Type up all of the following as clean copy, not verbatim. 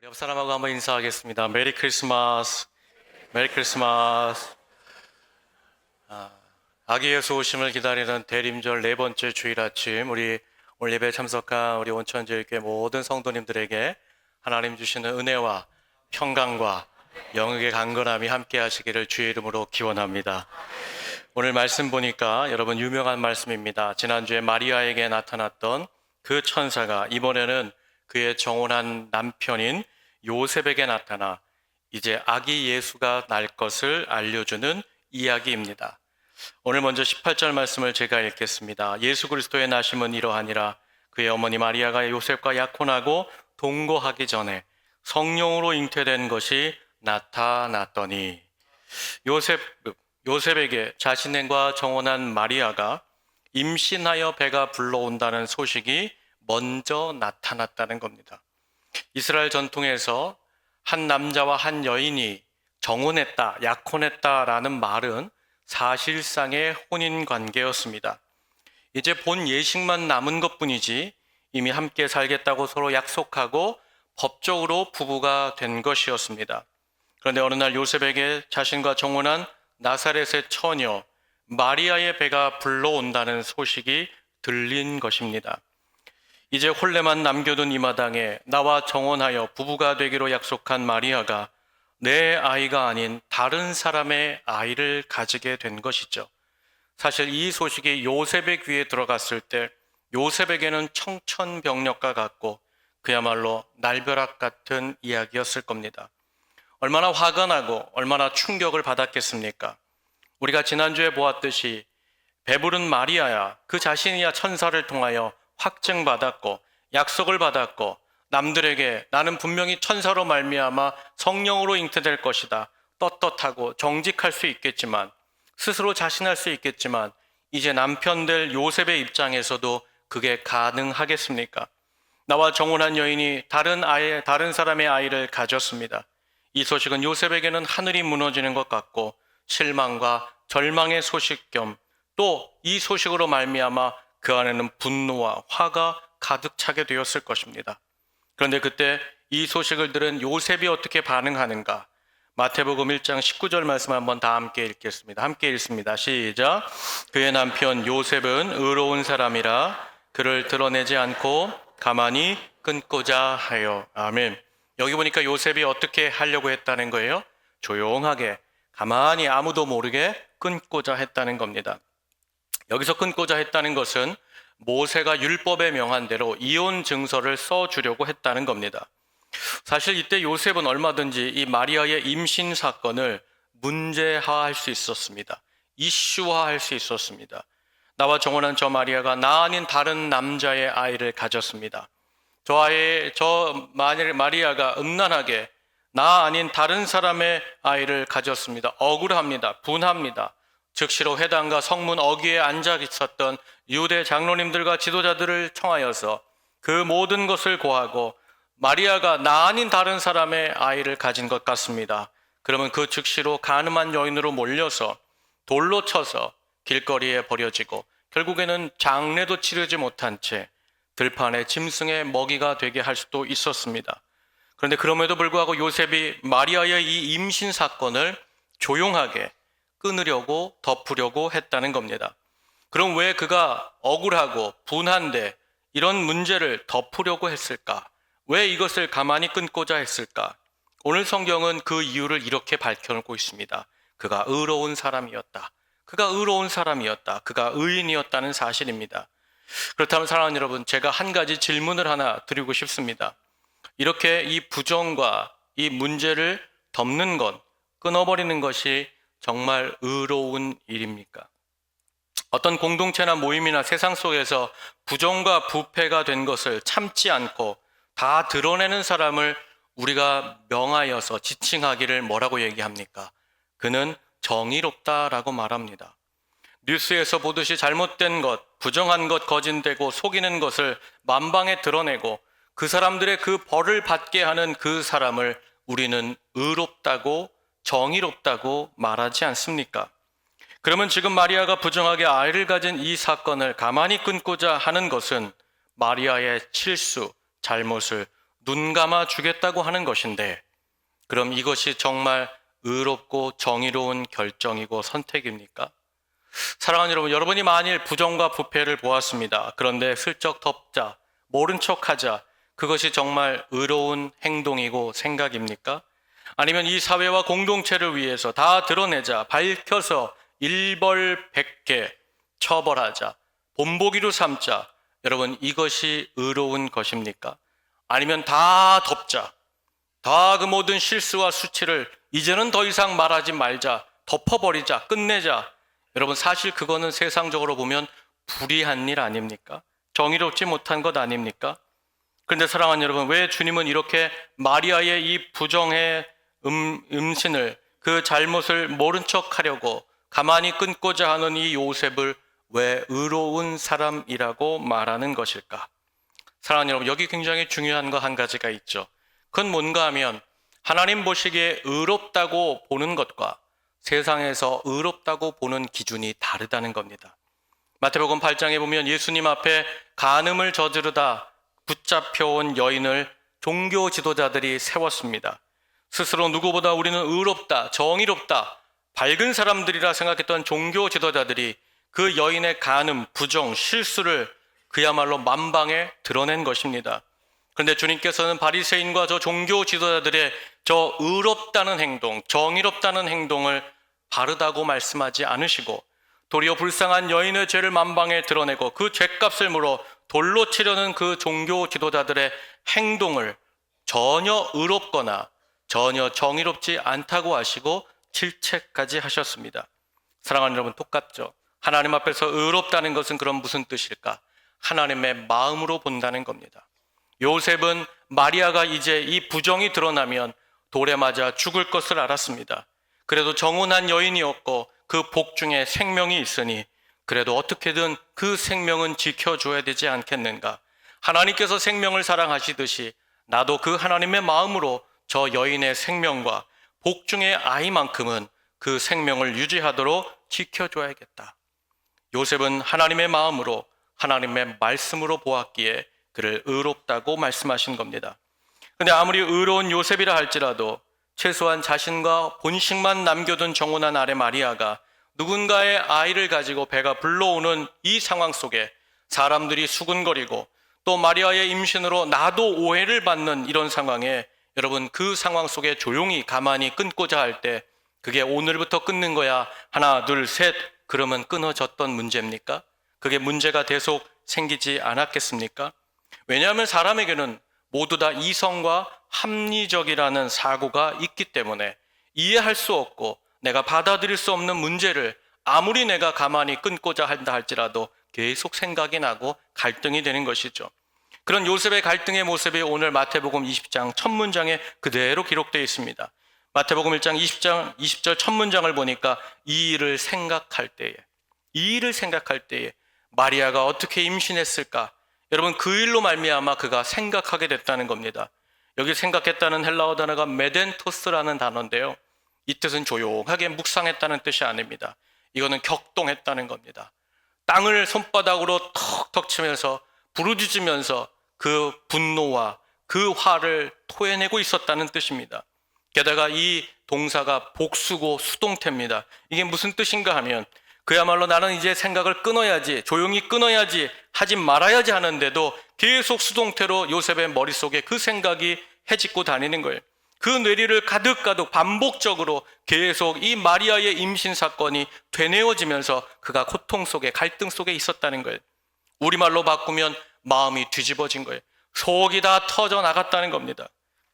옆 사람하고 한번 인사하겠습니다. 메리 크리스마스. 메리 크리스마스. 아기 예수 오심을 기다리는 대림절 네 번째 주일 아침, 우리 오늘 예배에 참석한 우리 온천제일교회 모든 성도님들에게 하나님 주시는 은혜와 평강과 영역의 강건함이 함께 하시기를 주의 이름으로 기원합니다. 오늘 말씀 보니까 여러분 유명한 말씀입니다. 지난주에 마리아에게 나타났던 그 천사가 이번에는 그의 정혼한 남편인 요셉에게 나타나 이제 아기 예수가 날 것을 알려주는 이야기입니다. 오늘 먼저 18절 말씀을 제가 읽겠습니다. 예수 그리스도의 나심은 이러하니라. 그의 어머니 마리아가 요셉과 약혼하고 동거하기 전에 성령으로 잉태된 것이 나타났더니 요셉에게 자신과 정혼한 마리아가 임신하여 배가 불러온다는 소식이 먼저 나타났다는 겁니다. 이스라엘 전통에서 한 남자와 한 여인이 정혼했다, 약혼했다라는 말은 사실상의 혼인 관계였습니다. 이제 본 예식만 남은 것뿐이지 이미 함께 살겠다고 서로 약속하고 법적으로 부부가 된 것이었습니다. 그런데 어느 날 요셉에게 자신과 정혼한 나사렛의 처녀 마리아의 배가 불러온다는 소식이 들린 것입니다. 이제 혼례만 남겨둔 이 마당에 나와 정혼하여 부부가 되기로 약속한 마리아가 내 아이가 아닌 다른 사람의 아이를 가지게 된 것이죠. 사실 이 소식이 요셉의 귀에 들어갔을 때 요셉에게는 청천벽력과 같고 그야말로 날벼락 같은 이야기였을 겁니다. 얼마나 화가 나고 얼마나 충격을 받았겠습니까? 우리가 지난주에 보았듯이 배부른 마리아야 그 자신이야 천사를 통하여 확증받았고 약속을 받았고 남들에게 나는 분명히 천사로 말미암아 성령으로 잉태될 것이다. 떳떳하고 정직할 수 있겠지만 스스로 자신할 수 있겠지만 이제 남편 될 요셉의 입장에서도 그게 가능하겠습니까? 나와 정혼한 여인이 다른 사람의 아이를 가졌습니다. 이 소식은 요셉에게는 하늘이 무너지는 것 같고 실망과 절망의 소식 겸 또 이 소식으로 말미암아 그 안에는 분노와 화가 가득 차게 되었을 것입니다. 그런데 그때 이 소식을 들은 요셉이 어떻게 반응하는가? 마태복음 1장 19절 말씀 한번 다 함께 읽겠습니다. 함께 읽습니다. 시작. 그의 남편 요셉은 의로운 사람이라 그를 드러내지 않고 가만히 끊고자 하여. 아멘. 여기 보니까 요셉이 어떻게 하려고 했다는 거예요? 조용하게 가만히 아무도 모르게 끊고자 했다는 겁니다. 여기서 끊고자 했다는 것은 모세가 율법에 명한 대로 이혼 증서를 써주려고 했다는 겁니다. 사실 이때 요셉은 얼마든지 이 마리아의 임신 사건을 문제화할 수 있었습니다. 이슈화할 수 있었습니다. 나와 정혼한 저 마리아가 나 아닌 다른 남자의 아이를 가졌습니다. 마리아가 음란하게 나 아닌 다른 사람의 아이를 가졌습니다. 억울합니다. 분합니다. 즉시로 회당과 성문 어귀에 앉아 있었던 유대 장로님들과 지도자들을 청하여서 그 모든 것을 고하고 마리아가 나 아닌 다른 사람의 아이를 가진 것 같습니다. 그러면 그 즉시로 간음한 여인으로 몰려서 돌로 쳐서 길거리에 버려지고 결국에는 장례도 치르지 못한 채 들판에 짐승의 먹이가 되게 할 수도 있었습니다. 그런데 그럼에도 불구하고 요셉이 마리아의 이 임신 사건을 조용하게 끊으려고 덮으려고 했다는 겁니다. 그럼 왜 그가 억울하고 분한데 이런 문제를 덮으려고 했을까? 왜 이것을 가만히 끊고자 했을까? 오늘 성경은 그 이유를 이렇게 밝혀놓고 있습니다. 그가 의로운 사람이었다. 그가 의로운 사람이었다. 그가 의인이었다는 사실입니다. 그렇다면 사랑하는 여러분, 제가 한 가지 질문을 하나 드리고 싶습니다. 이렇게 이 부정과 이 문제를 덮는 것, 끊어버리는 것이 정말 의로운 일입니까? 어떤 공동체나 모임이나 세상 속에서 부정과 부패가 된 것을 참지 않고 다 드러내는 사람을 우리가 명하여서 지칭하기를 뭐라고 얘기합니까? 그는 정의롭다라고 말합니다. 뉴스에서 보듯이 잘못된 것, 부정한 것 거짓되고 속이는 것을 만방에 드러내고 그 사람들의 그 벌을 받게 하는 그 사람을 우리는 의롭다고 정의롭다고 말하지 않습니까? 그러면 지금 마리아가 부정하게 아이를 가진 이 사건을 가만히 끊고자 하는 것은 마리아의 실수, 잘못을 눈 감아 주겠다고 하는 것인데, 그럼 이것이 정말 의롭고 정의로운 결정이고 선택입니까? 사랑하는 여러분, 여러분이 만일 부정과 부패를 보았습니다. 그런데 슬쩍 덮자, 모른 척하자, 그것이 정말 의로운 행동이고 생각입니까? 아니면 이 사회와 공동체를 위해서 다 드러내자, 밝혀서 일벌백계 처벌하자, 본보기로 삼자, 여러분 이것이 의로운 것입니까? 아니면 다 덮자, 다 그 모든 실수와 수치를 이제는 더 이상 말하지 말자, 덮어버리자, 끝내자. 여러분 사실 그거는 세상적으로 보면 불의한 일 아닙니까? 정의롭지 못한 것 아닙니까? 그런데 사랑하는 여러분, 왜 주님은 이렇게 마리아의 이 부정의 음신을, 그 잘못을 모른 척 하려고 가만히 끊고자 하는 이 요셉을 왜 의로운 사람이라고 말하는 것일까? 사랑하는 여러분, 여기 굉장히 중요한 거 한 가지가 있죠. 그건 뭔가 하면 하나님 보시기에 의롭다고 보는 것과 세상에서 의롭다고 보는 기준이 다르다는 겁니다. 마태복음 8장에 보면 예수님 앞에 간음을 저지르다 붙잡혀온 여인을 종교 지도자들이 세웠습니다. 스스로 누구보다 우리는 의롭다, 정의롭다, 밝은 사람들이라 생각했던 종교 지도자들이 그 여인의 간음, 부정, 실수를 그야말로 만방에 드러낸 것입니다. 그런데 주님께서는 바리새인과 저 종교 지도자들의 저 의롭다는 행동, 정의롭다는 행동을 바르다고 말씀하지 않으시고 도리어 불쌍한 여인의 죄를 만방에 드러내고 그 죄값을 물어 돌로 치려는 그 종교 지도자들의 행동을 전혀 의롭거나 전혀 정의롭지 않다고 하시고 질책까지 하셨습니다. 사랑하는 여러분, 똑같죠? 하나님 앞에서 의롭다는 것은 그럼 무슨 뜻일까? 하나님의 마음으로 본다는 겁니다. 요셉은 마리아가 이제 이 부정이 드러나면 돌에 맞아 죽을 것을 알았습니다. 그래도 정혼한 여인이었고 그 복중에 생명이 있으니 그래도 어떻게든 그 생명은 지켜줘야 되지 않겠는가? 하나님께서 생명을 사랑하시듯이 나도 그 하나님의 마음으로 저 여인의 생명과 복중의 아이만큼은 그 생명을 유지하도록 지켜줘야겠다. 요셉은 하나님의 마음으로 하나님의 말씀으로 보았기에 그를 의롭다고 말씀하신 겁니다. 그런데 아무리 의로운 요셉이라 할지라도 최소한 자신과 본식만 남겨둔 정혼한 아내 마리아가 누군가의 아이를 가지고 배가 불러오는 이 상황 속에 사람들이 수군거리고 또 마리아의 임신으로 나도 오해를 받는 이런 상황에 여러분 그 상황 속에 조용히 가만히 끊고자 할 때 그게 오늘부터 끊는 거야 하나 둘 셋 그러면 끊어졌던 문제입니까? 그게 문제가 계속 생기지 않았겠습니까? 왜냐하면 사람에게는 모두 다 이성과 합리적이라는 사고가 있기 때문에 이해할 수 없고 내가 받아들일 수 없는 문제를 아무리 내가 가만히 끊고자 한다 할지라도 계속 생각이 나고 갈등이 되는 것이죠. 그런 요셉의 갈등의 모습이 오늘 마태복음 20장 첫 문장에 그대로 기록되어 있습니다. 마태복음 1장 20절 첫 문장을 보니까 이 일을 생각할 때에 마리아가 어떻게 임신했을까? 여러분 그 일로 말미암아 그가 생각하게 됐다는 겁니다. 여기 생각했다는 헬라어 단어가 메덴토스라는 단어인데요. 이 뜻은 조용하게 묵상했다는 뜻이 아닙니다. 이거는 격동했다는 겁니다. 땅을 손바닥으로 턱턱 치면서 부르짖으면서 그 분노와 그 화를 토해내고 있었다는 뜻입니다. 게다가 이 동사가 복수고 수동태입니다. 이게 무슨 뜻인가 하면 그야말로 나는 이제 생각을 끊어야지, 조용히 끊어야지, 하지 말아야지 하는데도 계속 수동태로 요셉의 머릿속에 그 생각이 헤집고 다니는 거예요. 그 뇌리를 가득가득 반복적으로 계속 이 마리아의 임신 사건이 되뇌어지면서 그가 고통 속에 갈등 속에 있었다는 거예요. 우리말로 바꾸면 마음이 뒤집어진 거예요. 속이 다 터져 나갔다는 겁니다.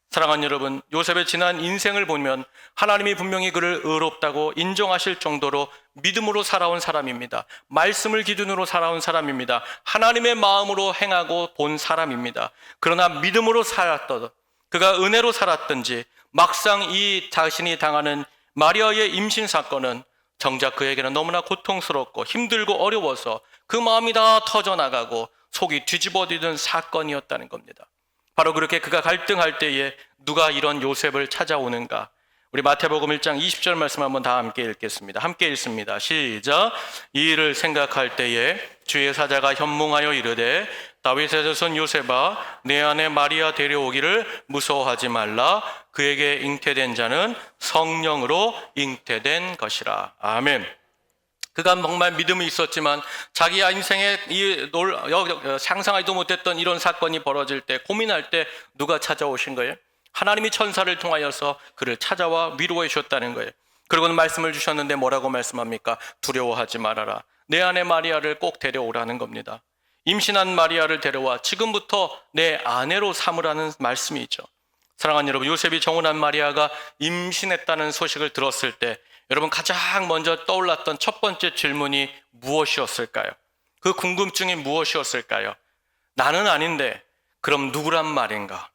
사랑하는 여러분, 요셉의 지난 인생을 보면 하나님이 분명히 그를 의롭다고 인정하실 정도로 믿음으로 살아온 사람입니다. 말씀을 기준으로 살아온 사람입니다. 하나님의 마음으로 행하고 본 사람입니다. 그러나 믿음으로 살았던, 그가 은혜로 살았든지 막상 이 자신이 당하는 마리아의 임신 사건은 정작 그에게는 너무나 고통스럽고 힘들고 어려워서 그 마음이 다 터져나가고 속이 뒤집어지는 사건이었다는 겁니다. 바로 그렇게 그가 갈등할 때에 누가 이런 요셉을 찾아오는가? 우리 마태복음 1장 20절 말씀 한번 다 함께 읽겠습니다. 함께 읽습니다. 시작. 이 일을 생각할 때에 주의 사자가 현몽하여 이르되 다윗의 자손 요셉아, 내 아내 마리아 데려오기를 무서워하지 말라. 그에게 잉태된 자는 성령으로 잉태된 것이라. 아멘. 그가 정말 믿음이 있었지만 자기 인생에 상상하지도 못했던 이런 사건이 벌어질 때, 고민할 때 누가 찾아오신 거예요? 하나님이 천사를 통하여서 그를 찾아와 위로해 주셨다는 거예요. 그리고는 말씀을 주셨는데 뭐라고 말씀합니까? 두려워하지 말아라. 내 아내 마리아를 꼭 데려오라는 겁니다. 임신한 마리아를 데려와 지금부터 내 아내로 삼으라는 말씀이죠. 사랑하는 여러분, 요셉이 정혼한 마리아가 임신했다는 소식을 들었을 때 여러분 가장 먼저 떠올랐던 첫 번째 질문이 무엇이었을까요? 그 궁금증이 무엇이었을까요? 나는 아닌데 그럼 누구란 말인가?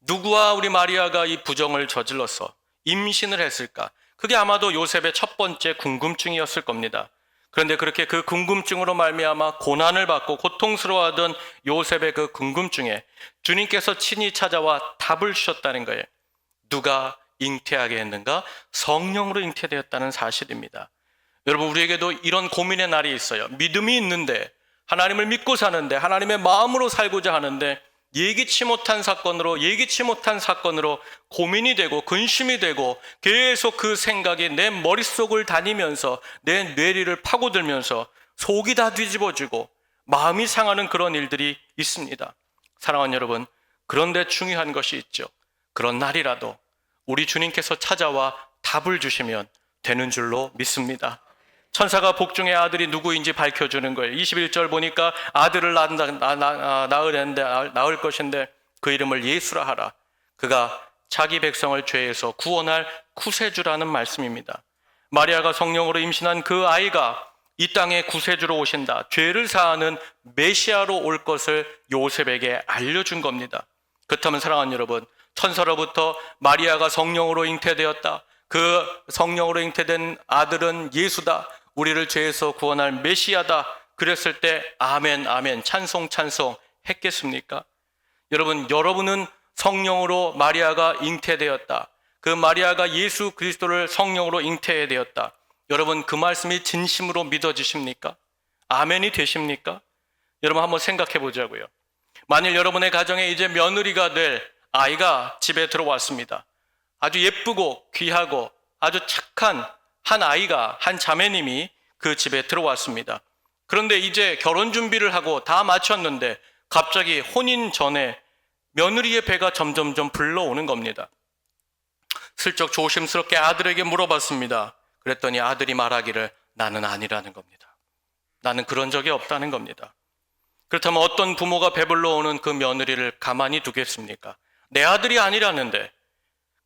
누구와 우리 마리아가 이 부정을 저질러서 임신을 했을까? 그게 아마도 요셉의 첫 번째 궁금증이었을 겁니다. 그런데 그렇게 그 궁금증으로 말미암아 고난을 받고 고통스러워하던 요셉의 그 궁금증에 주님께서 친히 찾아와 답을 주셨다는 거예요. 누가 잉태하게 했는가? 성령으로 잉태되었다는 사실입니다. 여러분, 우리에게도 이런 고민의 날이 있어요. 믿음이 있는데, 하나님을 믿고 사는데, 하나님의 마음으로 살고자 하는데 예기치 못한 사건으로 고민이 되고 근심이 되고 계속 그 생각이 내 머릿속을 다니면서 내 뇌리를 파고들면서 속이 다 뒤집어지고 마음이 상하는 그런 일들이 있습니다. 사랑하는 여러분, 그런데 중요한 것이 있죠. 그런 날이라도 우리 주님께서 찾아와 답을 주시면 되는 줄로 믿습니다. 천사가 복중의 아들이 누구인지 밝혀주는 거예요. 21절 보니까 아들을 낳을 것인데 그 이름을 예수라 하라. 그가 자기 백성을 죄에서 구원할 구세주라는 말씀입니다. 마리아가 성령으로 임신한 그 아이가 이 땅에 구세주로 오신다, 죄를 사하는 메시아로 올 것을 요셉에게 알려준 겁니다. 그렇다면 사랑하는 여러분, 천사로부터 마리아가 성령으로 잉태되었다, 그 성령으로 잉태된 아들은 예수다, 우리를 죄에서 구원할 메시아다, 그랬을 때 아멘 아멘 찬송 했겠습니까? 여러분은 성령으로 마리아가 잉태되었다, 그 마리아가 예수 그리스도를 성령으로 잉태되었다, 여러분 그 말씀이 진심으로 믿어지십니까? 아멘이 되십니까? 여러분 한번 생각해 보자고요. 만일 여러분의 가정에 이제 며느리가 될 아이가 집에 들어왔습니다. 아주 예쁘고 귀하고 아주 착한 한 아이가, 한 자매님이 그 집에 들어왔습니다. 그런데 이제 결혼 준비를 하고 다 마쳤는데 갑자기 혼인 전에 며느리의 배가 점점점 불러오는 겁니다. 슬쩍 조심스럽게 아들에게 물어봤습니다. 그랬더니 아들이 말하기를 나는 아니라는 겁니다. 나는 그런 적이 없다는 겁니다. 그렇다면 어떤 부모가 배불러 오는 그 며느리를 가만히 두겠습니까? 내 아들이 아니라는데.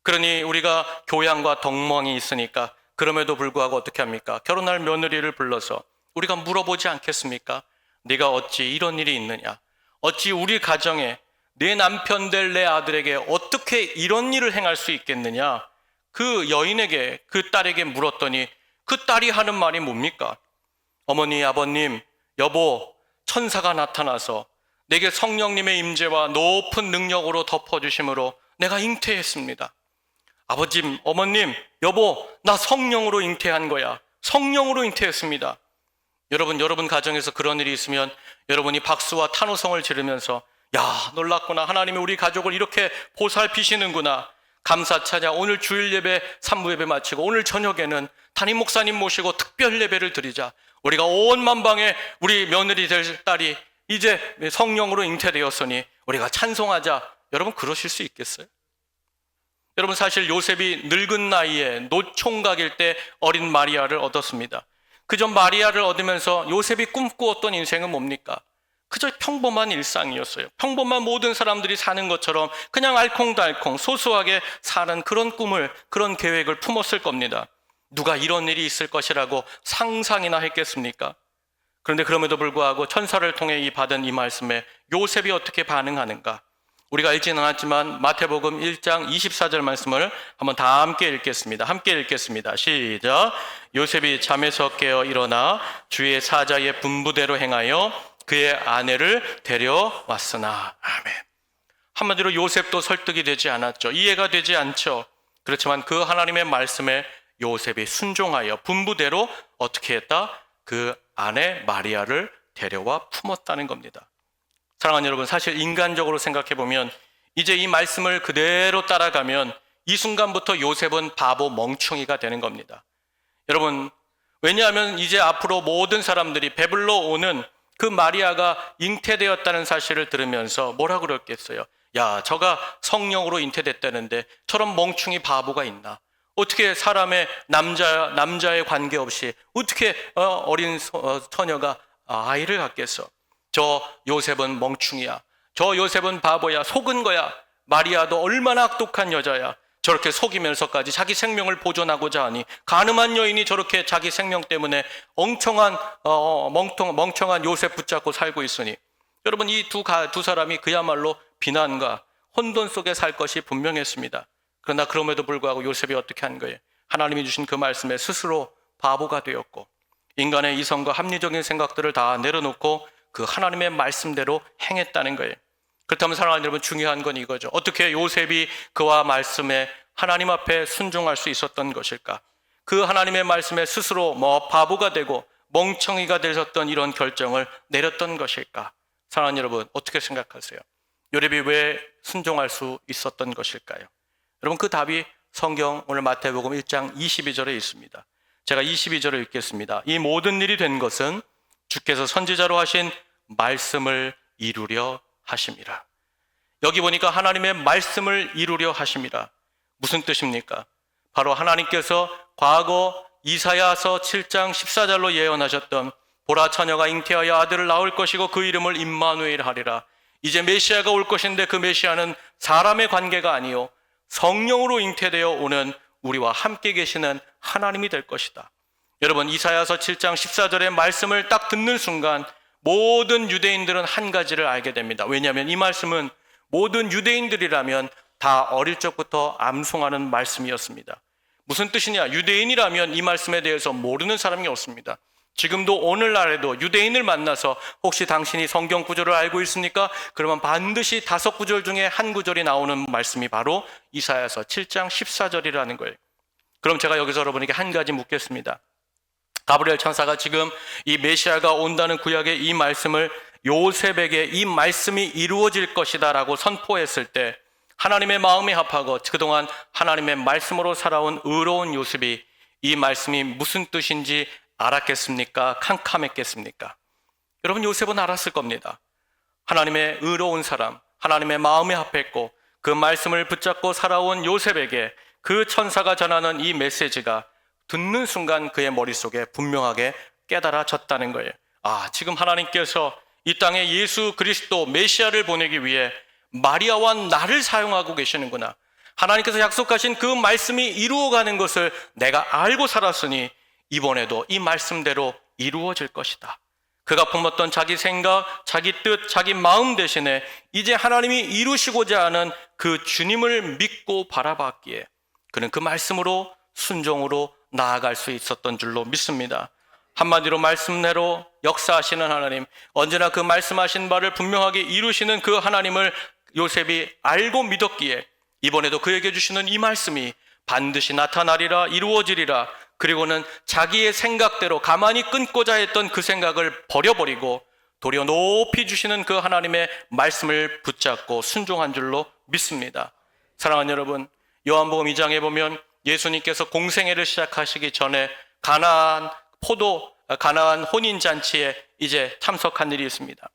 그러니 우리가 교양과 덕망이 있으니까 그럼에도 불구하고 어떻게 합니까? 결혼할 며느리를 불러서 우리가 물어보지 않겠습니까? 네가 어찌 이런 일이 있느냐? 어찌 우리 가정에 내 남편 될 내 아들에게 어떻게 이런 일을 행할 수 있겠느냐? 그 여인에게, 그 딸에게 물었더니 그 딸이 하는 말이 뭡니까? 어머니, 아버님, 여보, 천사가 나타나서 내게 성령님의 임재와 높은 능력으로 덮어주심으로 내가 잉태했습니다. 아버님, 어머님, 여보, 나 성령으로 잉태한 거야. 성령으로 잉태했습니다. 여러분 가정에서 그런 일이 있으면 여러분이 박수와 탄호성을 지르면서 야, 놀랐구나. 하나님이 우리 가족을 이렇게 보살피시는구나. 감사차냐. 오늘 주일 예배, 산무 예배 마치고 오늘 저녁에는 담임 목사님 모시고 특별 예배를 드리자. 우리가 온 만방에 우리 며느리 될 딸이 이제 성령으로 잉태되었으니 우리가 찬송하자. 여러분 그러실 수 있겠어요? 여러분 사실 요셉이 늙은 나이에 노총각일 때 어린 마리아를 얻었습니다. 그저 마리아를 얻으면서 요셉이 꿈꾸었던 인생은 뭡니까? 그저 평범한 일상이었어요. 평범한 모든 사람들이 사는 것처럼 그냥 알콩달콩 소소하게 사는 그런 꿈을, 그런 계획을 품었을 겁니다. 누가 이런 일이 있을 것이라고 상상이나 했겠습니까? 그런데 그럼에도 불구하고 천사를 통해 받은 이 말씀에 요셉이 어떻게 반응하는가? 우리가 읽지는 않았지만 마태복음 1장 24절 말씀을 한번 다 함께 읽겠습니다. 시작. 요셉이 잠에서 깨어 일어나 주의 사자의 분부대로 행하여 그의 아내를 데려왔으나. 아멘. 한마디로 요셉도 설득이 되지 않았죠. 이해가 되지 않죠. 그렇지만 그 하나님의 말씀에 요셉이 순종하여 분부대로 어떻게 했다? 그 아내 마리아를 데려와 품었다는 겁니다. 사랑하는 여러분, 사실 인간적으로 생각해 보면 이제 이 말씀을 그대로 따라가면 이 순간부터 요셉은 바보 멍충이가 되는 겁니다. 여러분, 왜냐하면 이제 앞으로 모든 사람들이 베풀러 오는 그 마리아가 잉태되었다는 사실을 들으면서 뭐라 그랬겠어요? 야, 저가 성령으로 잉태됐다는데 저런 멍충이 바보가 있나? 어떻게 사람의 남자의 관계없이 어떻게 어린 처녀가 아이를 갖겠어? 저 요셉은 멍충이야. 저 요셉은 바보야. 속은 거야. 마리아도 얼마나 악독한 여자야. 저렇게 속이면서까지 자기 생명을 보존하고자 하니, 가늠한 여인이 저렇게 자기 생명 때문에 멍청한 요셉 붙잡고 살고 있으니, 여러분, 이 두 사람이 그야말로 비난과 혼돈 속에 살 것이 분명했습니다. 그러나 그럼에도 불구하고 요셉이 어떻게 한 거예요? 하나님이 주신 그 말씀에 스스로 바보가 되었고, 인간의 이성과 합리적인 생각들을 다 내려놓고 그 하나님의 말씀대로 행했다는 거예요. 그렇다면 사랑하는 여러분, 중요한 건 이거죠. 어떻게 요셉이 그와 말씀에 하나님 앞에 순종할 수 있었던 것일까? 그 하나님의 말씀에 스스로 바보가 되고 멍청이가 되셨던 이런 결정을 내렸던 것일까? 사랑하는 여러분, 어떻게 생각하세요? 요셉이 왜 순종할 수 있었던 것일까요? 여러분, 그 답이 성경 오늘 마태복음 1장 22절에 있습니다. 제가 22절을 읽겠습니다. 이 모든 일이 된 것은 주께서 선지자로 하신 말씀을 이루려 하심이라. 여기 보니까 하나님의 말씀을 이루려 하심이라. 무슨 뜻입니까? 바로 하나님께서 과거 이사야서 7장 14절로 예언하셨던 보라 처녀가 잉태하여 아들을 낳을 것이고 그 이름을 임마누엘 하리라. 이제 메시아가 올 것인데 그 메시아는 사람의 관계가 아니요 성령으로 잉태되어 오는 우리와 함께 계시는 하나님이 될 것이다. 여러분, 이사야서 7장 14절의 말씀을 딱 듣는 순간 모든 유대인들은 한 가지를 알게 됩니다. 왜냐하면 이 말씀은 모든 유대인들이라면 다 어릴 적부터 암송하는 말씀이었습니다. 무슨 뜻이냐? 유대인이라면 이 말씀에 대해서 모르는 사람이 없습니다. 지금도 오늘날에도 유대인을 만나서 혹시 당신이 성경 구절을 알고 있습니까? 그러면 반드시 5구절 중에 한 구절이 나오는 말씀이 바로 이사야서 7장 14절이라는 거예요. 그럼 제가 여기서 여러분에게 한 가지 묻겠습니다. 가브리엘 천사가 지금 이 메시아가 온다는 구약의 이 말씀을 요셉에게 이 말씀이 이루어질 것이다 라고 선포했을 때 하나님의 마음이 합하고 그동안 하나님의 말씀으로 살아온 의로운 요셉이 이 말씀이 무슨 뜻인지 알았겠습니까? 캄캄했겠습니까? 여러분, 요셉은 알았을 겁니다. 하나님의 의로운 사람, 하나님의 마음에 합했고 그 말씀을 붙잡고 살아온 요셉에게 그 천사가 전하는 이 메시지가 듣는 순간 그의 머릿속에 분명하게 깨달아졌다는 거예요. 아, 지금 하나님께서 이 땅에 예수 그리스도 메시아를 보내기 위해 마리아와 나를 사용하고 계시는구나. 하나님께서 약속하신 그 말씀이 이루어가는 것을 내가 알고 살았으니 이번에도 이 말씀대로 이루어질 것이다. 그가 품었던 자기 생각, 자기 뜻, 자기 마음 대신에 이제 하나님이 이루시고자 하는 그 주님을 믿고 바라봤기에 그는 그 말씀으로 순종으로 나아갈 수 있었던 줄로 믿습니다. 한마디로 말씀대로 역사하시는 하나님, 언제나 그 말씀하신 바를 분명하게 이루시는 그 하나님을 요셉이 알고 믿었기에 이번에도 그에게 주시는 이 말씀이 반드시 나타나리라, 이루어지리라. 그리고는 자기의 생각대로 가만히 끊고자 했던 그 생각을 버려버리고 도리어 높이 주시는 그 하나님의 말씀을 붙잡고 순종한 줄로 믿습니다. 사랑하는 여러분, 요한복음 2장에 보면 예수님께서 공생애를 시작하시기 전에 가나안 혼인잔치에 이제 참석한 일이 있습니다.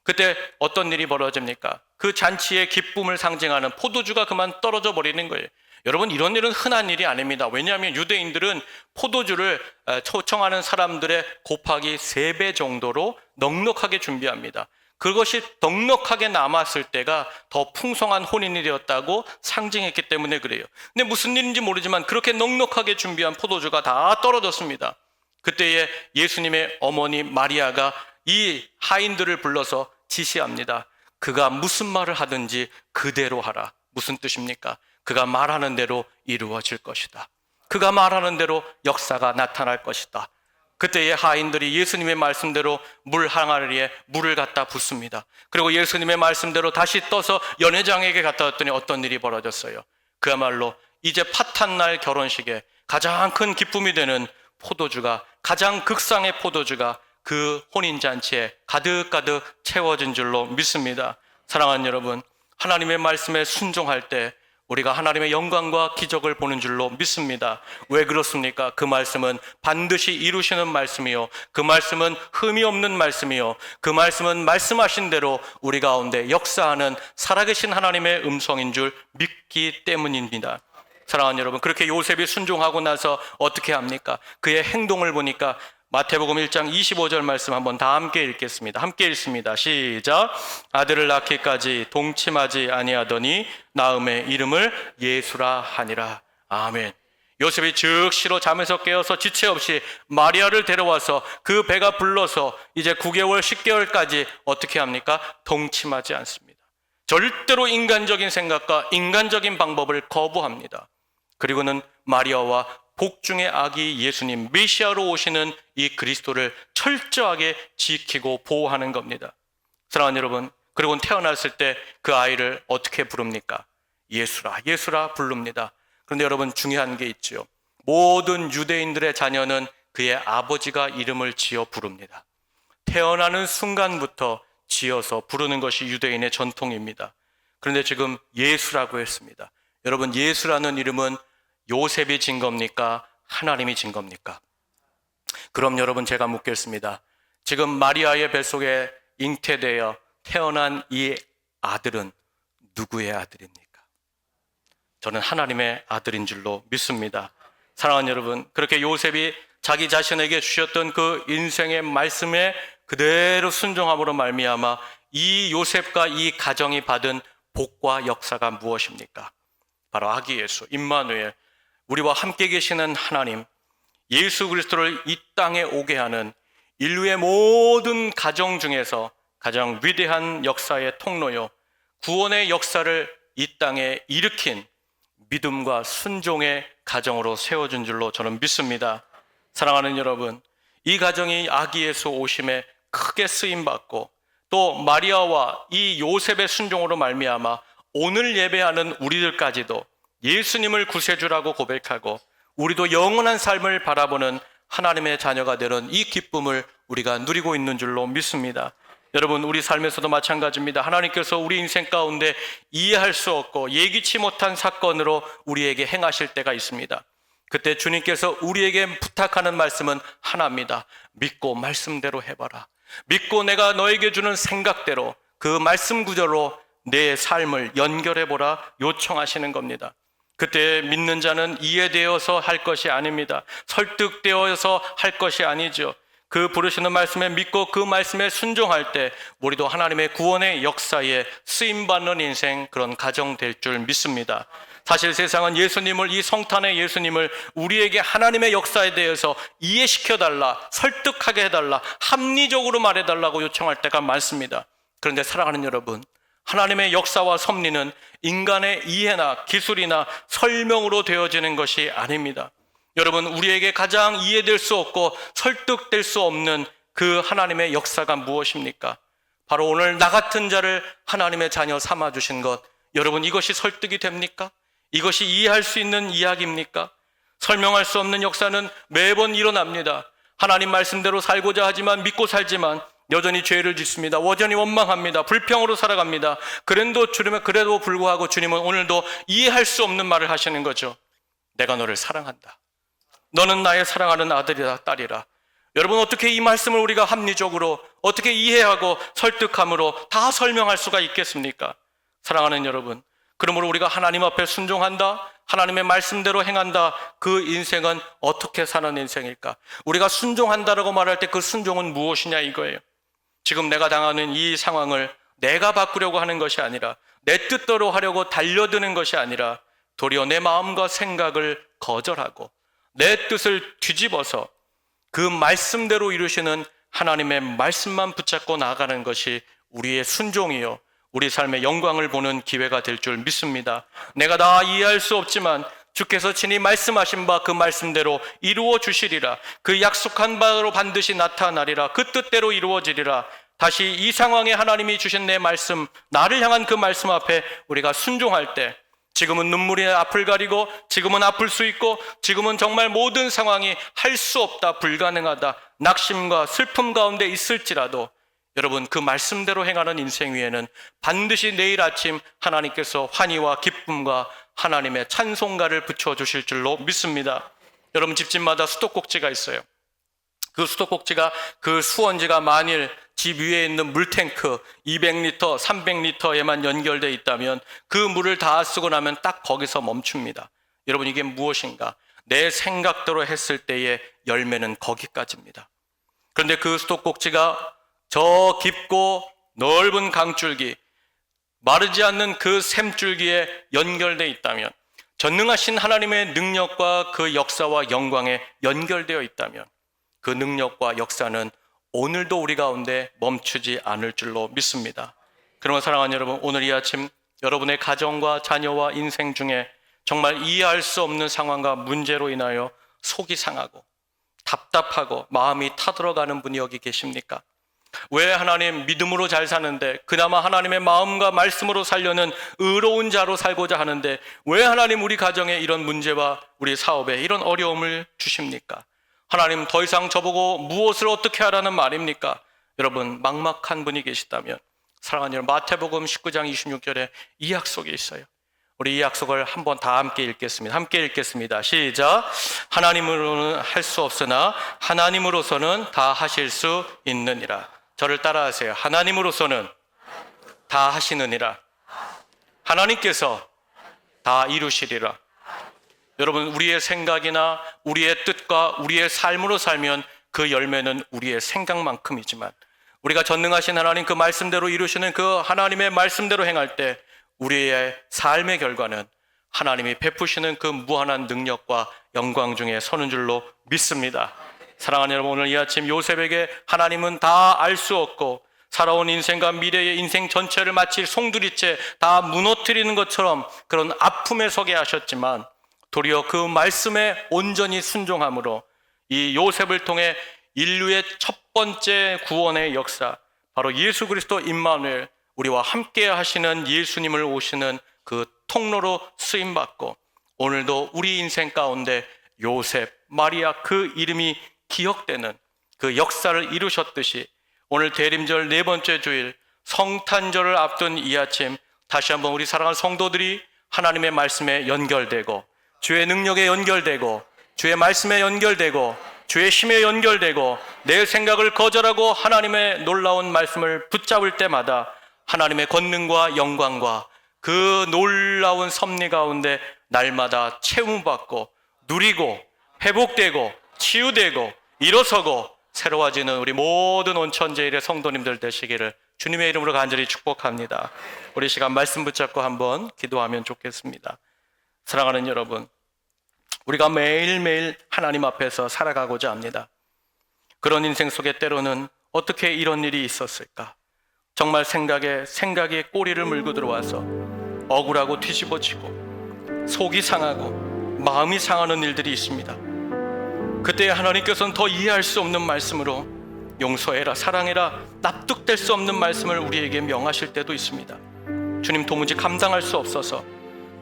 그때 어떤 일이 벌어집니까? 그 잔치의 기쁨을 상징하는 포도주가 그만 떨어져 버리는 거예요. 여러분, 이런 일은 흔한 일이 아닙니다. 왜냐하면 유대인들은 포도주를 초청하는 사람들의 곱하기 3배 정도로 넉넉하게 준비합니다. 그것이 넉넉하게 남았을 때가 더 풍성한 혼인이 되었다고 상징했기 때문에 그래요. 근데 무슨 일인지 모르지만 그렇게 넉넉하게 준비한 포도주가 다 떨어졌습니다. 그때에 예수님의 어머니 마리아가 이 하인들을 불러서 지시합니다. 그가 무슨 말을 하든지 그대로 하라. 무슨 뜻입니까? 그가 말하는 대로 이루어질 것이다. 그가 말하는 대로 역사가 나타날 것이다. 그때의 하인들이 예수님의 말씀대로 물 항아리에 물을 갖다 붓습니다. 그리고 예수님의 말씀대로 다시 떠서 연회장에게 갖다 줬더니 어떤 일이 벌어졌어요? 그야말로 이제 파탄날 결혼식에 가장 큰 기쁨이 되는 포도주가, 가장 극상의 포도주가 그 혼인잔치에 가득가득 채워진 줄로 믿습니다. 사랑하는 여러분, 하나님의 말씀에 순종할 때 우리가 하나님의 영광과 기적을 보는 줄로 믿습니다. 왜 그렇습니까? 그 말씀은 반드시 이루시는 말씀이요, 그 말씀은 흠이 없는 말씀이요, 그 말씀은 말씀하신 대로 우리 가운데 역사하는 살아계신 하나님의 음성인 줄 믿기 때문입니다. 사랑하는 여러분, 그렇게 요셉이 순종하고 나서 어떻게 합니까? 그의 행동을 보니까 마태복음 1장 25절 말씀 한번 다 함께 읽겠습니다. 함께 읽습니다. 시작. 아들을 낳기까지 동침하지 아니하더니 낳음의 이름을 예수라 하니라. 아멘. 요셉이 즉시로 잠에서 깨어서 지체 없이 마리아를 데려와서 그 배가 불러서 이제 9개월, 10개월까지 어떻게 합니까? 동침하지 않습니다. 절대로 인간적인 생각과 인간적인 방법을 거부합니다. 그리고는 마리아와 복중의 아기 예수님, 메시아로 오시는 이 그리스도를 철저하게 지키고 보호하는 겁니다. 사랑하는 여러분, 그리고 태어났을 때 그 아이를 어떻게 부릅니까? 예수라, 예수라 부릅니다. 그런데 여러분, 중요한 게 있죠. 모든 유대인들의 자녀는 그의 아버지가 이름을 지어 부릅니다. 태어나는 순간부터 지어서 부르는 것이 유대인의 전통입니다. 그런데 지금 예수라고 했습니다. 여러분, 예수라는 이름은 요셉이 진 겁니까? 하나님이 진 겁니까? 그럼 여러분, 제가 묻겠습니다. 지금 마리아의 뱃속에 잉태되어 태어난 이 아들은 누구의 아들입니까? 저는 하나님의 아들인 줄로 믿습니다. 사랑하는 여러분, 그렇게 요셉이 자기 자신에게 주셨던 그 인생의 말씀에 그대로 순종함으로 말미암아 이 요셉과 이 가정이 받은 복과 역사가 무엇입니까? 바로 아기 예수, 임마누엘, 우리와 함께 계시는 하나님, 예수 그리스도를 이 땅에 오게 하는 인류의 모든 가정 중에서 가장 위대한 역사의 통로요, 구원의 역사를 이 땅에 일으킨 믿음과 순종의 가정으로 세워준 줄로 저는 믿습니다. 사랑하는 여러분, 이 가정이 아기 예수 오심에 크게 쓰임받고 또 마리아와 이 요셉의 순종으로 말미암아 오늘 예배하는 우리들까지도 예수님을 구세주라고 고백하고 우리도 영원한 삶을 바라보는 하나님의 자녀가 되는 이 기쁨을 우리가 누리고 있는 줄로 믿습니다. 여러분, 우리 삶에서도 마찬가지입니다. 하나님께서 우리 인생 가운데 이해할 수 없고 예기치 못한 사건으로 우리에게 행하실 때가 있습니다. 그때 주님께서 우리에게 부탁하는 말씀은 하나입니다. 믿고 말씀대로 해봐라. 믿고 내가 너에게 주는 생각대로 그 말씀 구조로 내 삶을 연결해보라 요청하시는 겁니다. 그때 믿는 자는 이해되어서 할 것이 아닙니다. 설득되어서 할 것이 아니죠. 그 부르시는 말씀에 믿고 그 말씀에 순종할 때 우리도 하나님의 구원의 역사에 쓰임받는 인생, 그런 가정 될 줄 믿습니다. 사실 세상은 예수님을, 이 성탄의 예수님을 우리에게 하나님의 역사에 대해서 이해시켜달라, 설득하게 해달라, 합리적으로 말해달라고 요청할 때가 많습니다. 그런데 사랑하는 여러분, 하나님의 역사와 섭리는 인간의 이해나 기술이나 설명으로 되어지는 것이 아닙니다. 여러분, 우리에게 가장 이해될 수 없고 설득될 수 없는 그 하나님의 역사가 무엇입니까? 바로 오늘 나 같은 자를 하나님의 자녀 삼아주신 것, 여러분, 이것이 설득이 됩니까? 이것이 이해할 수 있는 이야기입니까? 설명할 수 없는 역사는 매번 일어납니다. 하나님 말씀대로 살고자 하지만, 믿고 살지만 여전히 죄를 짓습니다. 여전히 원망합니다. 불평으로 살아갑니다. 그래도 불구하고 주님은 오늘도 이해할 수 없는 말을 하시는 거죠. 내가 너를 사랑한다. 너는 나의 사랑하는 아들이다, 딸이라. 여러분, 어떻게 이 말씀을 우리가 합리적으로 어떻게 이해하고 설득함으로 다 설명할 수가 있겠습니까? 사랑하는 여러분, 그러므로 우리가 하나님 앞에 순종한다, 하나님의 말씀대로 행한다, 그 인생은 어떻게 사는 인생일까? 우리가 순종한다라고 말할 때 그 순종은 무엇이냐 이거예요. 지금 내가 당하는 이 상황을 내가 바꾸려고 하는 것이 아니라, 내 뜻대로 하려고 달려드는 것이 아니라 도리어 내 마음과 생각을 거절하고 내 뜻을 뒤집어서 그 말씀대로 이루시는 하나님의 말씀만 붙잡고 나아가는 것이 우리의 순종이요, 우리 삶의 영광을 보는 기회가 될 줄 믿습니다. 내가 다 이해할 수 없지만 주께서 친히 말씀하신 바 그 말씀대로 이루어 주시리라. 그 약속한 바로 반드시 나타나리라. 그 뜻대로 이루어지리라. 다시 이 상황에 하나님이 주신 내 말씀, 나를 향한 그 말씀 앞에 우리가 순종할 때 지금은 눈물이 앞을 가리고, 지금은 아플 수 있고, 지금은 정말 모든 상황이 할 수 없다, 불가능하다, 낙심과 슬픔 가운데 있을지라도 여러분, 그 말씀대로 행하는 인생 위에는 반드시 내일 아침 하나님께서 환희와 기쁨과 하나님의 찬송가를 붙여주실 줄로 믿습니다. 여러분, 집집마다 수도꼭지가 있어요. 그 수도꼭지가, 그 수원지가 만일 집 위에 있는 물탱크 200리터, 300리터에만 연결되어 있다면 그 물을 다 쓰고 나면 딱 거기서 멈춥니다. 여러분, 이게 무엇인가? 내 생각대로 했을 때의 열매는 거기까지입니다. 그런데 그 수도꼭지가 저 깊고 넓은 강줄기, 마르지 않는 그 샘줄기에 연결되어 있다면, 전능하신 하나님의 능력과 그 역사와 영광에 연결되어 있다면 그 능력과 역사는 오늘도 우리 가운데 멈추지 않을 줄로 믿습니다. 그러면 사랑하는 여러분, 오늘 이 아침 여러분의 가정과 자녀와 인생 중에 정말 이해할 수 없는 상황과 문제로 인하여 속이 상하고 답답하고 마음이 타들어가는 분이 여기 계십니까? 왜 하나님 믿음으로 잘 사는데, 그나마 하나님의 마음과 말씀으로 살려는 의로운 자로 살고자 하는데 왜 하나님 우리 가정에 이런 문제와 우리 사업에 이런 어려움을 주십니까? 하나님, 더 이상 저보고 무엇을 어떻게 하라는 말입니까? 여러분, 막막한 분이 계시다면 사랑하는 여러분, 마태복음 19장 26절에 이 약속이 있어요. 우리 이 약속을 한번 다 함께 읽겠습니다. 함께 읽겠습니다. 시작. 하나님으로는 할 수 없으나 하나님으로서는 다 하실 수 있느니라. 저를 따라하세요. 하나님으로서는 다 하시느니라. 하나님께서 다 이루시리라. 여러분, 우리의 생각이나 우리의 뜻과 우리의 삶으로 살면 그 열매는 우리의 생각만큼이지만, 우리가 전능하신 하나님 그 말씀대로 이루시는 그 하나님의 말씀대로 행할 때 우리의 삶의 결과는 하나님이 베푸시는 그 무한한 능력과 영광 중에 서는 줄로 믿습니다. 사랑하는 여러분, 오늘 이 아침 요셉에게 하나님은 다 알 수 없고 살아온 인생과 미래의 인생 전체를 마치 송두리째 다 무너뜨리는 것처럼 그런 아픔에 서게 하셨지만, 도리어 그 말씀에 온전히 순종함으로 이 요셉을 통해 인류의 첫 번째 구원의 역사, 바로 예수 그리스도 임마누엘, 우리와 함께 하시는 예수님을 오시는 그 통로로 쓰임받고, 오늘도 우리 인생 가운데 요셉, 마리아 그 이름이 기억되는 그 역사를 이루셨듯이, 오늘 대림절 네 번째 주일 성탄절을 앞둔 이 아침 다시 한번 우리 사랑하는 성도들이 하나님의 말씀에 연결되고, 주의 능력에 연결되고, 주의 말씀에 연결되고, 주의 힘에 연결되고, 내 생각을 거절하고 하나님의 놀라운 말씀을 붙잡을 때마다 하나님의 권능과 영광과 그 놀라운 섭리 가운데 날마다 체험받고 누리고 회복되고 치유되고 일어서고 새로워지는 우리 모든 온천제일의 성도님들 되시기를 주님의 이름으로 간절히 축복합니다. 우리 시간 말씀 붙잡고 한번 기도하면 좋겠습니다. 사랑하는 여러분, 우리가 매일매일 하나님 앞에서 살아가고자 합니다. 그런 인생 속에 때로는 어떻게 이런 일이 있었을까? 정말 생각에 꼬리를 물고 들어와서 억울하고 뒤집어지고 속이 상하고 마음이 상하는 일들이 있습니다. 그때 하나님께서는 더 이해할 수 없는 말씀으로 용서해라, 사랑해라, 납득될 수 없는 말씀을 우리에게 명하실 때도 있습니다. 주님, 도무지 감당할 수 없어서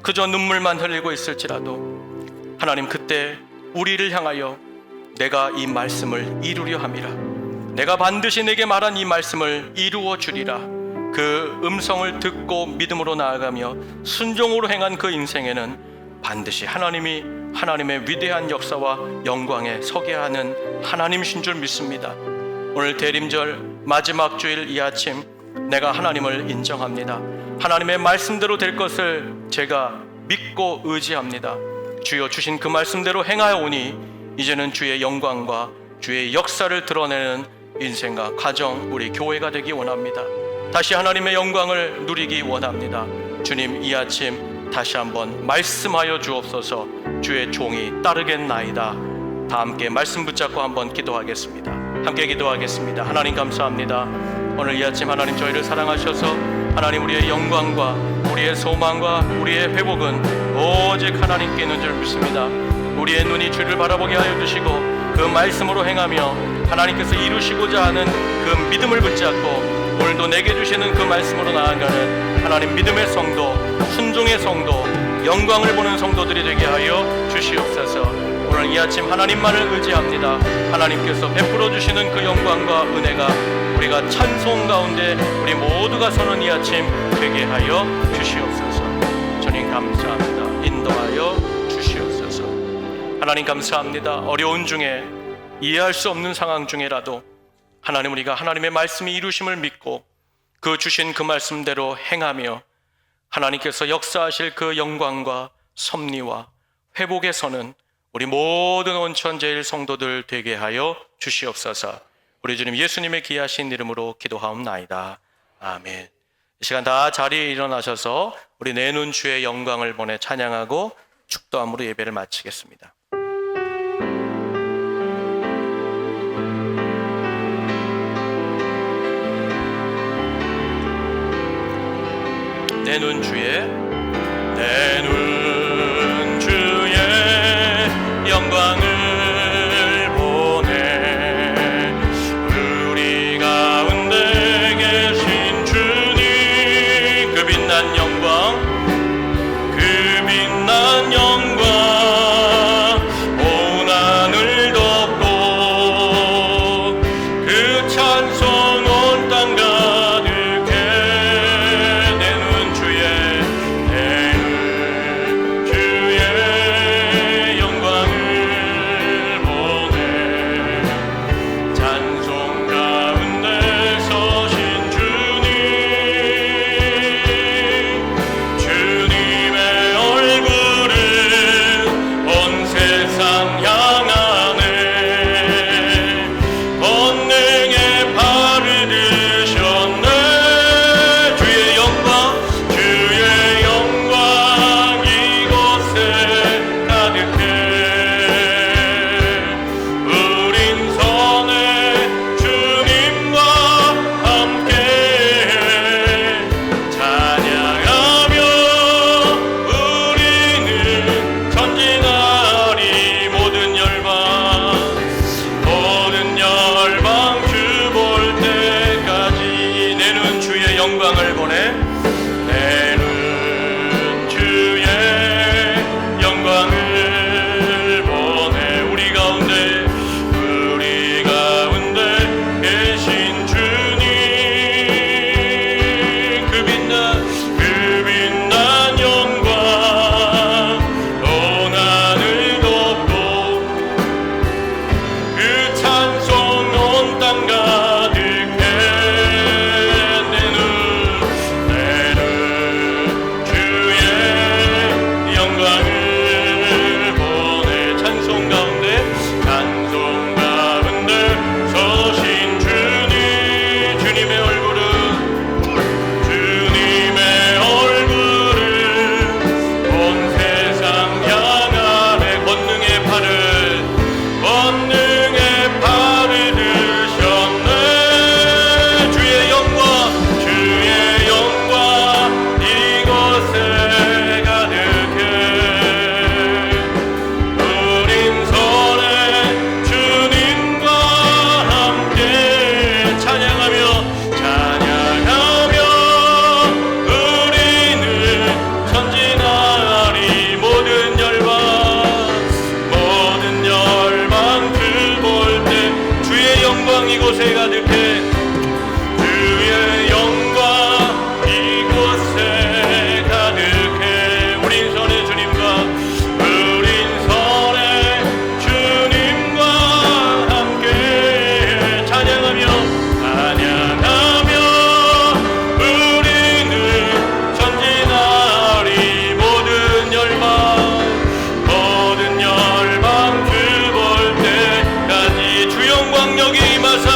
그저 눈물만 흘리고 있을지라도 하나님, 그때 우리를 향하여 내가 이 말씀을 이루려 함이라, 내가 반드시 내게 말한 이 말씀을 이루어 주리라, 그 음성을 듣고 믿음으로 나아가며 순종으로 행한 그 인생에는 반드시 하나님의 위대한 역사와 영광에 서게 하는 하나님이신 줄 믿습니다. 오늘 대림절 마지막 주일 이 아침 내가 하나님을 인정합니다. 하나님의 말씀대로 될 것을 제가 믿고 의지합니다. 주여 주신 그 말씀대로 행하여 오니 이제는 주의 영광과 주의 역사를 드러내는 인생과 가정, 우리 교회가 되기 원합니다. 다시 하나님의 영광을 누리기 원합니다. 주님, 이 아침 다시 한번 말씀하여 주옵소서. 주의 종이 따르겠나이다. 다 함께 말씀 붙잡고 한번 기도하겠습니다. 함께 기도하겠습니다. 하나님 감사합니다. 오늘 이 아침 하나님 저희를 사랑하셔서 하나님 우리의 영광과 우리의 소망과 우리의 회복은 오직 하나님께 있는 줄 믿습니다. 우리의 눈이 주를 바라보게 하여 주시고 그 말씀으로 행하며 하나님께서 이루시고자 하는 그 믿음을 붙잡고 오늘도 내게 주시는 그 말씀으로 나아가는 하나님 믿음의 성도, 순종의 성도, 영광을 보는 성도들이 되게 하여 주시옵소서. 오늘 이 아침 하나님만을 의지합니다. 하나님께서 베풀어 주시는 그 영광과 은혜가 우리가 찬송 가운데 우리 모두가 서는 이 아침 되게 하여 주시옵소서. 주님 감사합니다. 인도하여 주시옵소서. 하나님 감사합니다. 어려운 중에, 이해할 수 없는 상황 중에라도 하나님, 우리가 하나님의 말씀이 이루심을 믿고 그 주신 그 말씀대로 행하며 하나님께서 역사하실 그 영광과 섭리와 회복에 서는 우리 모든 온천제일 성도들 되게 하여 주시옵소서. 우리 주님 예수님의 귀하신 이름으로 기도하옵나이다. 아멘. 이 시간 다 자리에 일어나셔서 우리 내놓은 주의 영광을 보내 찬양하고 축도함으로 예배를 마치겠습니다. 내눈 주의 영광을 보내 우리 가운데 계신 주님, 그 빛난 영광, 그 빛난 영광 온 하늘 덮고 그 찬송 온 땅 가득해 내눈 주의 영광을 보내 찬송 가운데 서신 주님의 얼굴을 온 세상 향하네 권능의 발을 드셨네 주의 영광 이곳에 가득해 우린 선해 주님과 함께 찬양하며 우리는 전진하리 모든 열방 주 볼 때까지 내는 주의 영광을 보내 내는 주의 영광을 보내 우리 가운데 계신 주님, 그 빛난 영광 온 하늘 덮고 그 찬송 온 땅 가득해 내는 주의 영광을 보내 찬송 가운데 서신 주님의 얼굴을 온 세상 향하네 권능의 팔을 드셨네 주의 영광 이곳에 가득해 우린 선해 주님과 함께 찬양하며 우리는 전진하리 모든 열방 주 볼 때 주의 영광 이곳에 가득해 주의 영광 이곳에 가득해 우린 선해 주님과 함께 찬양하며 우리는 전진하리 모든 열방 주 볼 때까지 주 영광 여기 임하사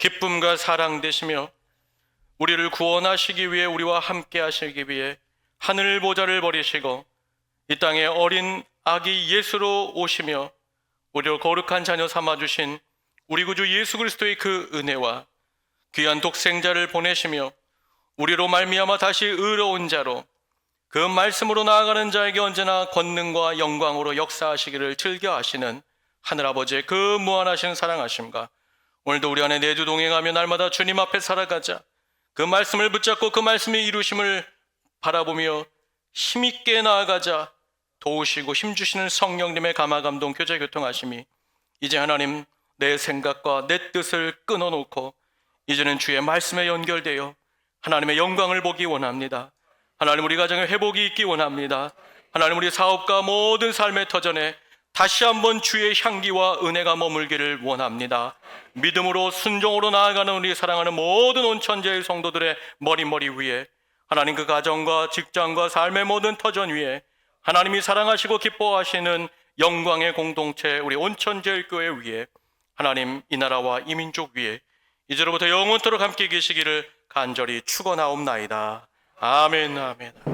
기쁨과 사랑 되시며 우리를 구원하시기 위해 우리와 함께 하시기 위해 하늘 보좌를 버리시고 이 땅에 어린 아기 예수로 오시며 우리를 거룩한 자녀 삼아주신 우리 구주 예수 그리스도의 그 은혜와 귀한 독생자를 보내시며 우리로 말미암아 다시 의로운 자로 그 말씀으로 나아가는 자에게 언제나 권능과 영광으로 역사하시기를 즐겨하시는 하늘아버지의 그 무한하신 사랑하심과 오늘도 우리 안에 내주 동행하며 날마다 주님 앞에 살아가자 그 말씀을 붙잡고 그 말씀의 이루심을 바라보며 힘있게 나아가자 도우시고 힘주시는 성령님의 감화감동 교제 교통하심이 이제 하나님 내 생각과 내 뜻을 끊어놓고 이제는 주의 말씀에 연결되어 하나님의 영광을 보기 원합니다. 하나님 우리 가정에 회복이 있기 원합니다. 하나님 우리 사업과 모든 삶의 터전에 다시 한번 주의 향기와 은혜가 머물기를 원합니다. 믿음으로 순종으로 나아가는 우리 사랑하는 모든 온천지의 성도들의 머리 위에 하나님 그 가정과 직장과 삶의 모든 터전 위에 하나님이 사랑하시고 기뻐하시는 영광의 공동체 우리 온천지의 교회 위에 하나님 이 나라와 이 민족 위에 이제로부터 영원토록 함께 계시기를 간절히 축원하옵나이다. 아멘 아멘.